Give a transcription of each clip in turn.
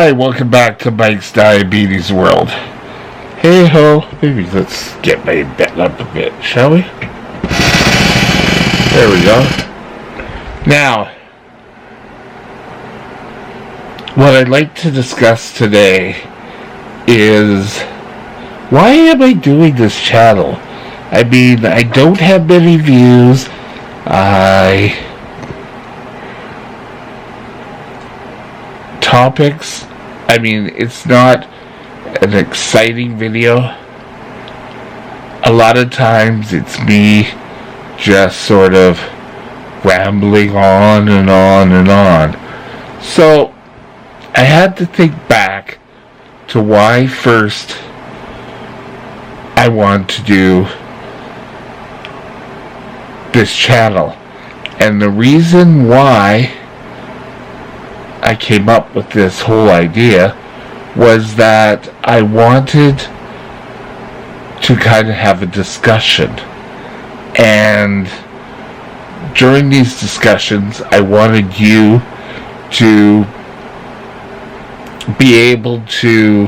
Hi, welcome back to Mike's Diabetes World. Hey ho, maybe let's get my bed up a bit, shall we? There we go. Now, what I'd like to discuss today is why am I doing this channel? I mean, I don't have many views. Topics, I mean, it's not an exciting video. A lot of times it's me just sort of rambling on and on and on. So I had to think back to why first I want to do this channel. And the reason why I came up with this whole idea was that I wanted to kind of have a discussion. And during these discussions, I wanted you to be able to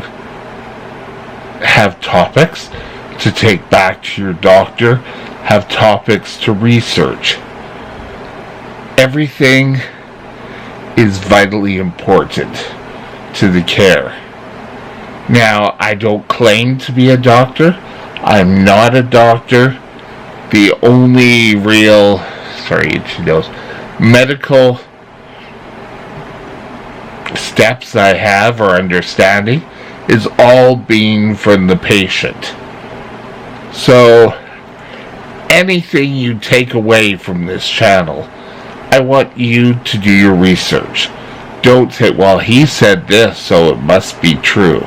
have topics to take back to your doctor, have topics to research. Everything is vitally important to the care. Now, I don't claim to be a doctor. I'm not a doctor. The only real, medical steps I have or understanding is all being from the patient. So, anything you take away from this channel, I want you to do your research. Don't say, well, he said this, so it must be true.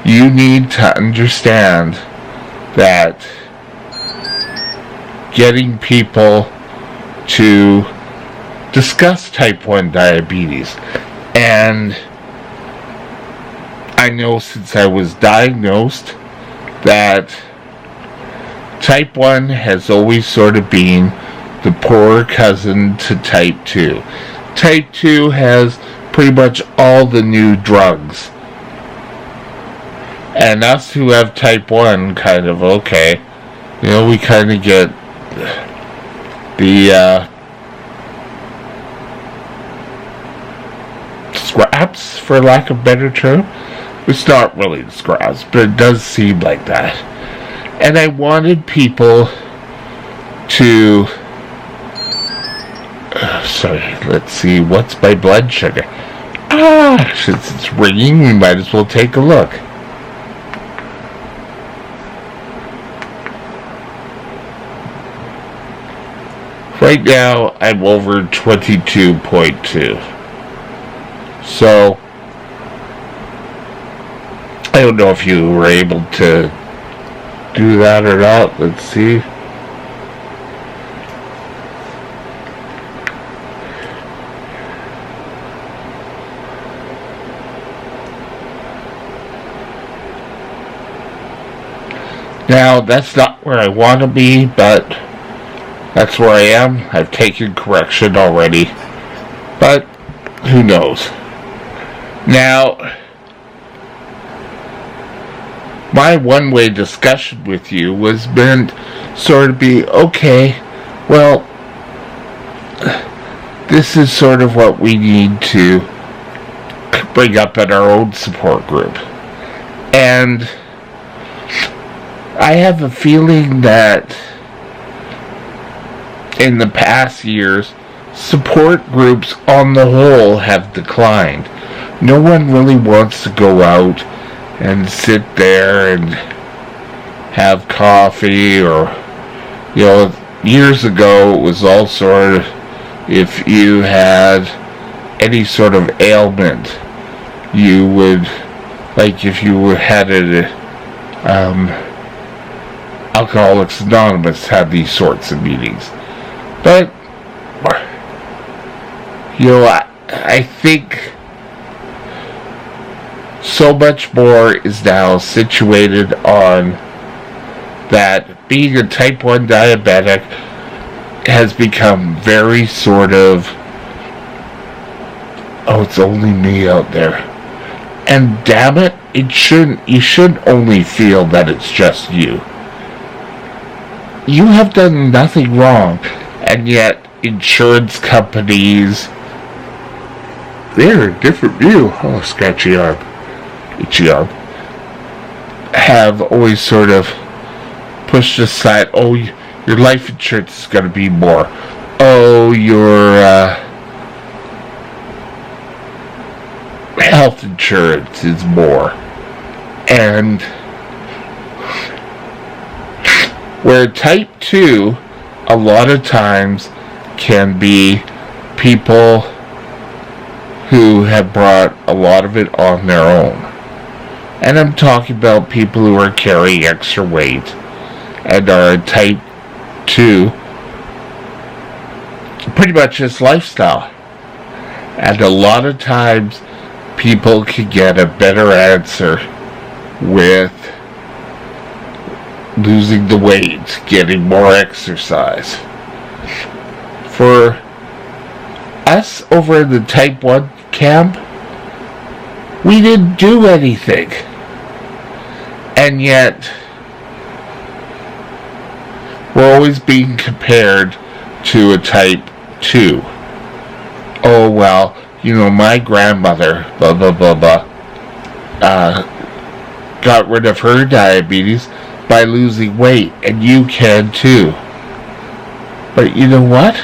You need to understand that getting people to discuss type 1 diabetes, and I know since I was diagnosed that type 1 has always sort of been the poorer cousin to type 2. Type 2 has pretty much all the new drugs. And us who have type 1 kind of, okay, we kind of get the scraps, for lack of a better term. It's not really the scraps, but it does seem like that. And I wanted people to let's see, what's my blood sugar? Since it's ringing, we might as well take a look. Right now, I'm over 22.2. So, I don't know if you were able to do that or not. Let's see. Now, that's not where I want to be, but that's where I am. I've taken correction already, but who knows. Now, my one-way discussion with you was meant sort of be, okay, well, this is sort of what we need to bring up in our own support group. And I have a feeling that in the past years, support groups on the whole have declined. No one really wants to go out and sit there and have coffee, or, years ago it was all sort of, if you had any sort of ailment, you would, like if you had Alcoholics Anonymous had these sorts of meetings. But, I think so much more is now situated on that being a type 1 diabetic has become very sort of oh, it's only me out there. And damn it, you shouldn't only feel that it's just you. You have done nothing wrong, and yet insurance companies, they're a different view. Oh, scratchy arm, itchy arm, have always sort of pushed aside, oh, your life insurance is going to be more. Oh, your health insurance is more. And where type 2 a lot of times can be people who have brought a lot of it on their own. And I'm talking about people who are carrying extra weight and are type 2, pretty much this lifestyle. And a lot of times people can get a better answer with losing the weight, getting more exercise. For us over in the type 1 camp, we didn't do anything. And yet, we're always being compared to a type 2. Oh, well, my grandmother, blah, blah, blah, blah, got rid of her diabetes by losing weight, and you can too. But you know what?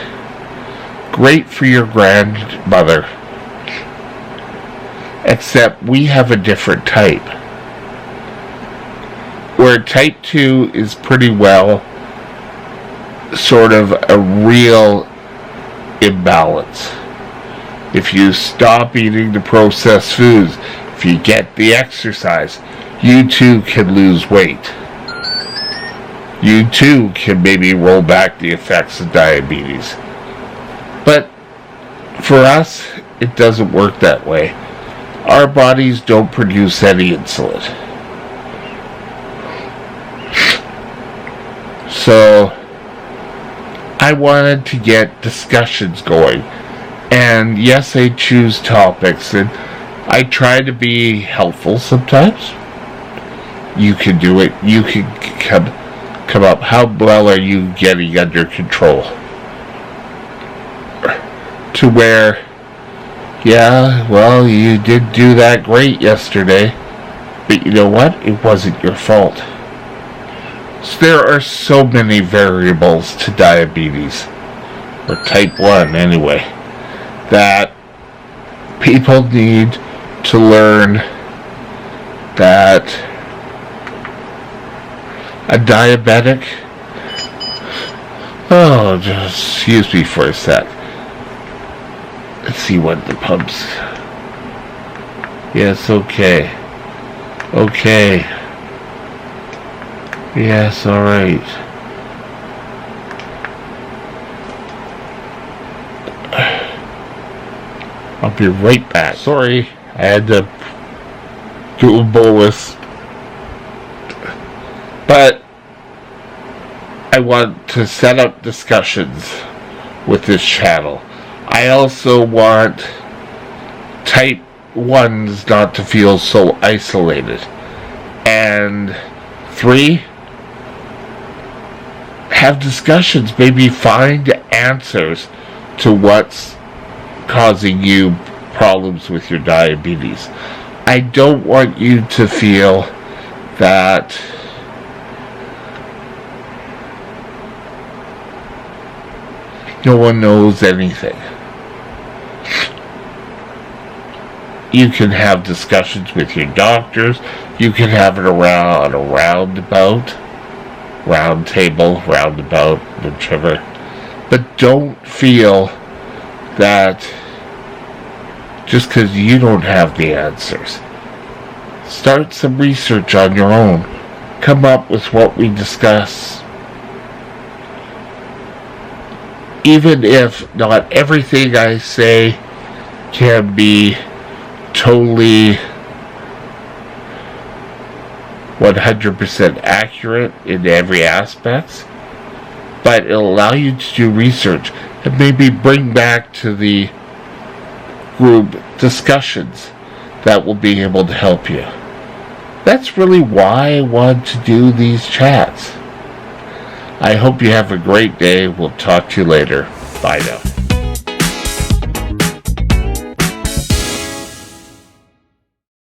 Great for your grandmother. Except we have a different type. Where type 2 is pretty well sort of a real imbalance. If you stop eating the processed foods, if you get the exercise, you too can lose weight. You too can maybe roll back the effects of diabetes. But for us, it doesn't work that way. Our bodies don't produce any insulin. So I wanted to get discussions going. And yes, I choose topics, and I try to be helpful sometimes. You can do it. You can come up. How well are you getting under control? To where, yeah, well, you did do that great yesterday, but you know what? It wasn't your fault. So there are so many variables to diabetes, or type 1 anyway, that people need to learn that a diabetic, oh, just excuse me for a sec. Let's see what the pumps. Yes, okay. Okay. Yes, alright. I'll be right back. Sorry, I had to do a bolus. But I want to set up discussions with this channel. I also want type 1s not to feel so isolated. And 3, have discussions, maybe find answers to what's causing you problems with your diabetes. I don't want you to feel that no one knows anything. You can have discussions with your doctors. You can have it around a roundabout, round table, roundabout, whichever. But don't feel that just because you don't have the answers. Start some research on your own. Come up with what we discuss. Even if not everything I say can be totally 100% accurate in every aspect, but it'll allow you to do research and maybe bring back to the group discussions that will be able to help you. That's really why I want to do these chats. I hope you have a great day. We'll talk to you later. Bye now.